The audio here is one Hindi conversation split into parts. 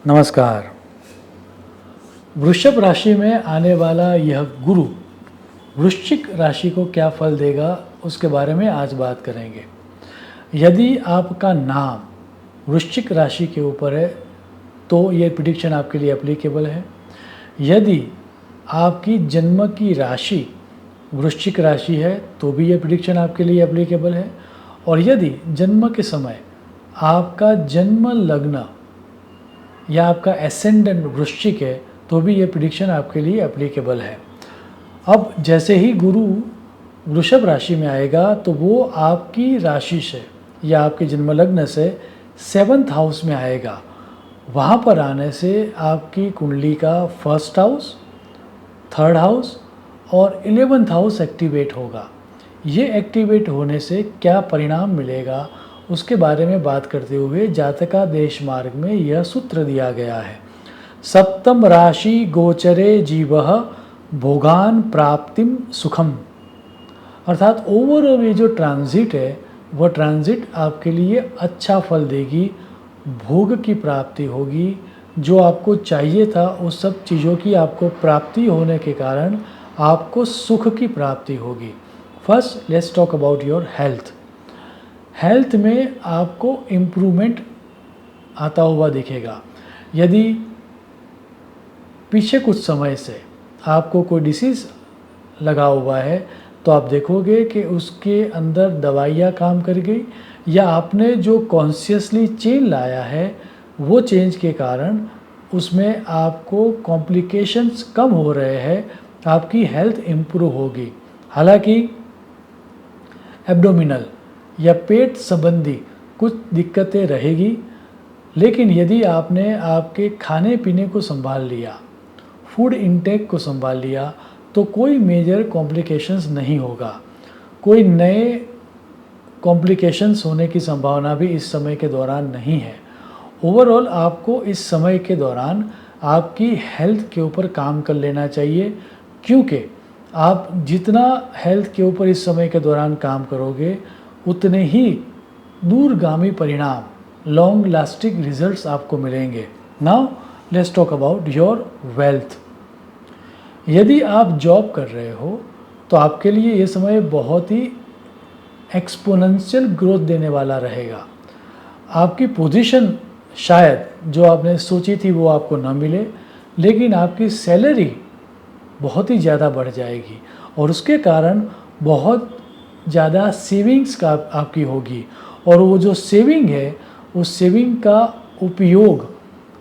नमस्कार। वृषभ राशि में आने वाला यह गुरु वृश्चिक राशि को क्या फल देगा उसके बारे में आज बात करेंगे। यदि आपका नाम वृश्चिक राशि के ऊपर है तो ये प्रिडिक्शन आपके लिए एप्लीकेबल है। यदि आपकी जन्म की राशि वृश्चिक राशि है तो भी ये प्रिडिक्शन आपके लिए एप्लीकेबल है। और यदि जन्म के समय आपका जन्म लग्न या आपका एसेंडेंट वृश्चिक है तो भी ये प्रिडिक्शन आपके लिए एप्लीकेबल है। अब जैसे ही गुरु वृषभ राशि में आएगा तो वो आपकी राशि से या आपके जन्म लग्न से 7th हाउस में आएगा। वहाँ पर आने से आपकी कुंडली का 1st हाउस, 3rd हाउस और 11th हाउस एक्टिवेट होगा। ये एक्टिवेट होने से क्या परिणाम मिलेगा उसके बारे में बात करते हुए जातकादेश मार्ग में यह सूत्र दिया गया है। सप्तम राशि गोचरे जीवः भोगान प्राप्तिम सुखम। अर्थात ओवरऑल ये जो ट्रांजिट है वह ट्रांजिट आपके लिए अच्छा फल देगी, भोग की प्राप्ति होगी, जो आपको चाहिए था उस सब चीज़ों की आपको प्राप्ति होने के कारण आपको सुख की प्राप्ति होगी। First let's talk about your health. Health में आपको इम्प्रूवमेंट आता हुआ दिखेगा। यदि पीछे कुछ समय से आपको कोई डिसीज़ लगा हुआ है तो आप देखोगे कि उसके अंदर दवाइयाँ काम कर गई या आपने जो कॉन्शियसली चेंज लाया है वो चेंज के कारण उसमें आपको कॉम्प्लिकेशंस कम हो रहे हैं, आपकी हेल्थ इम्प्रूव होगी। हालांकि एब्डोमिनल या पेट संबंधी कुछ दिक्कतें रहेगी, लेकिन यदि आपने आपके खाने पीने को संभाल लिया, फूड इंटेक को संभाल लिया तो कोई मेजर कॉम्प्लिकेशंस नहीं होगा। कोई नए कॉम्प्लिकेशंस होने की संभावना भी इस समय के दौरान नहीं है। ओवरऑल आपको इस समय के दौरान आपकी हेल्थ के ऊपर काम कर लेना चाहिए, क्योंकि आप जितना हेल्थ के ऊपर इस समय के दौरान काम करोगे उतने ही दूरगामी परिणाम, लॉन्ग लास्टिंग रिजल्ट्स आपको मिलेंगे। Now let's talk about your wealth. यदि आप जॉब कर रहे हो तो आपके लिए ये समय बहुत ही एक्सपोनेंशियल ग्रोथ देने वाला रहेगा। आपकी पोजीशन शायद जो आपने सोची थी वो आपको न मिले, लेकिन आपकी सैलरी बहुत ही ज़्यादा बढ़ जाएगी और उसके कारण बहुत ज़्यादा सेविंग्स का आपकी होगी। और वो जो सेविंग है उस सेविंग का उपयोग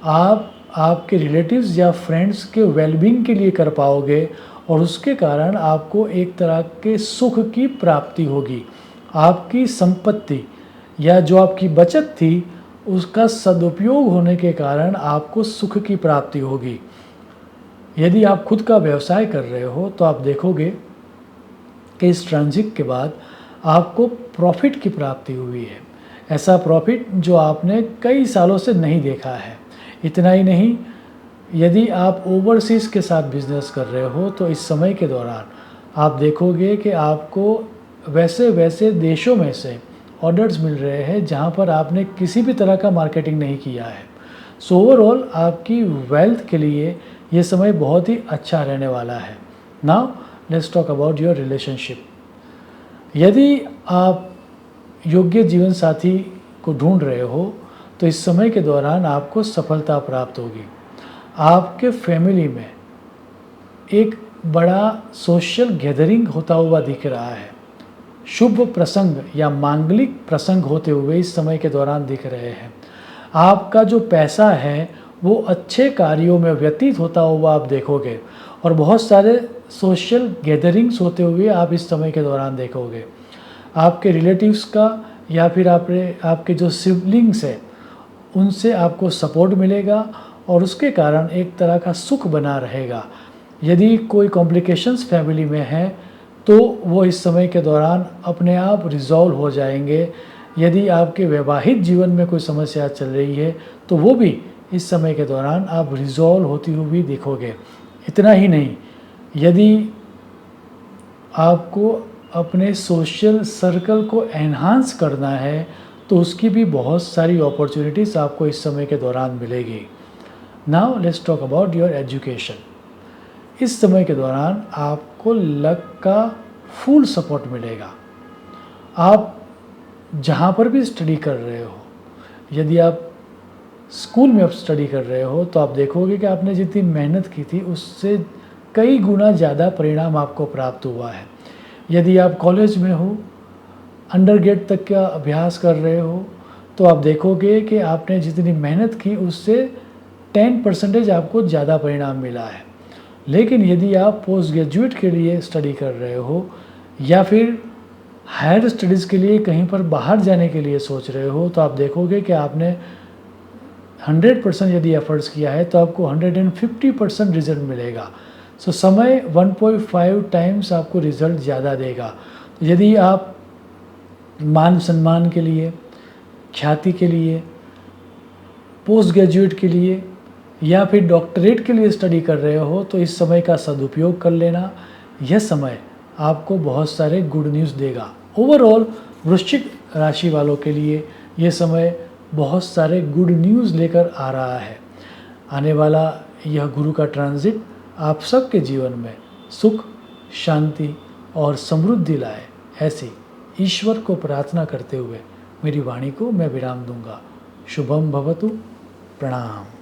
आप आपके रिलेटिव्स या फ्रेंड्स के वेलबींग के लिए कर पाओगे और उसके कारण आपको एक तरह के सुख की प्राप्ति होगी। आपकी संपत्ति या जो आपकी बचत थी उसका सदुपयोग होने के कारण आपको सुख की प्राप्ति होगी। यदि आप खुद का व्यवसाय कर रहे हो तो आप देखोगे कि इस ट्रांजिट के बाद आपको प्रॉफिट की प्राप्ति हुई है। ऐसा प्रॉफिट जो आपने कई सालों से नहीं देखा है। इतना ही नहीं, यदि आप ओवरसीज़ के साथ बिजनेस कर रहे हो तो इस समय के दौरान आप देखोगे कि आपको वैसे वैसे देशों में से ऑर्डर्स मिल रहे हैं जहां पर आपने किसी भी तरह का मार्केटिंग नहीं किया है। सो ओवरऑल आपकी वेल्थ के लिए ये समय बहुत ही अच्छा रहने वाला है। Now let's talk about your relationship. यदि आप योग्य जीवन साथी को ढूंढ रहे हो तो इस समय के दौरान आपको सफलता प्राप्त होगी। आपके फैमिली में एक बड़ा सोशल गैदरिंग होता हुआ दिख रहा है। शुभ प्रसंग या मांगलिक प्रसंग होते हुए इस समय के दौरान दिख रहे हैं। आपका जो पैसा है वो अच्छे कार्यों में व्यतीत होता हुआ आप देखोगे और बहुत सारे सोशल गैदरिंग्स होते हुए आप इस समय के दौरान देखोगे। आपके रिलेटिव्स का या फिर आपके जो सिबलिंग्स हैं उनसे आपको सपोर्ट मिलेगा और उसके कारण एक तरह का सुख बना रहेगा। यदि कोई कॉम्प्लिकेशंस फैमिली में है तो वो इस समय के दौरान अपने आप रिजॉल्व हो जाएंगे। यदि आपके वैवाहिक जीवन में कोई समस्या चल रही है तो वो भी इस समय के दौरान आप रिजॉल्व होती हुई देखोगे। इतना ही नहीं, यदि आपको अपने सोशल सर्कल को एनहांस करना है तो उसकी भी बहुत सारी अपॉर्चुनिटीज़ आपको इस समय के दौरान मिलेगी। Now let's talk about your education. इस समय के दौरान आपको लक का फुल सपोर्ट मिलेगा। आप जहाँ पर भी स्टडी कर रहे हो, यदि आप स्कूल में आप स्टडी कर रहे हो तो आप देखोगे कि आपने जितनी मेहनत की थी उससे कई गुना ज़्यादा परिणाम आपको प्राप्त हुआ है। यदि आप कॉलेज में हो, अंडरग्रेड तक का अभ्यास कर रहे हो, तो आप देखोगे कि आपने जितनी मेहनत की उससे 10% आपको ज़्यादा परिणाम मिला है। लेकिन यदि आप पोस्ट ग्रेजुएट के लिए स्टडी कर रहे हो या फिर हायर स्टडीज़ के लिए कहीं पर बाहर जाने के लिए सोच रहे हो, तो आप देखोगे कि आपने 100% यदि एफर्ट्स किया है तो आपको 150% रिजल्ट मिलेगा। सो समय 1.5 टाइम्स आपको रिजल्ट ज़्यादा देगा। तो यदि आप मान सम्मान के लिए, ख्याति के लिए, पोस्ट ग्रेजुएट के लिए या फिर डॉक्टरेट के लिए स्टडी कर रहे हो तो इस समय का सदुपयोग कर लेना। यह समय आपको बहुत सारे गुड न्यूज़ देगा। ओवरऑल वृश्चिक राशि वालों के लिए यह समय बहुत सारे गुड न्यूज़ लेकर आ रहा है। आने वाला यह गुरु का ट्रांजिट आप सबके जीवन में सुख, शांति और समृद्धि लाए, ऐसी ईश्वर को प्रार्थना करते हुए मेरी वाणी को मैं विराम दूंगा। शुभम भवतु। प्रणाम।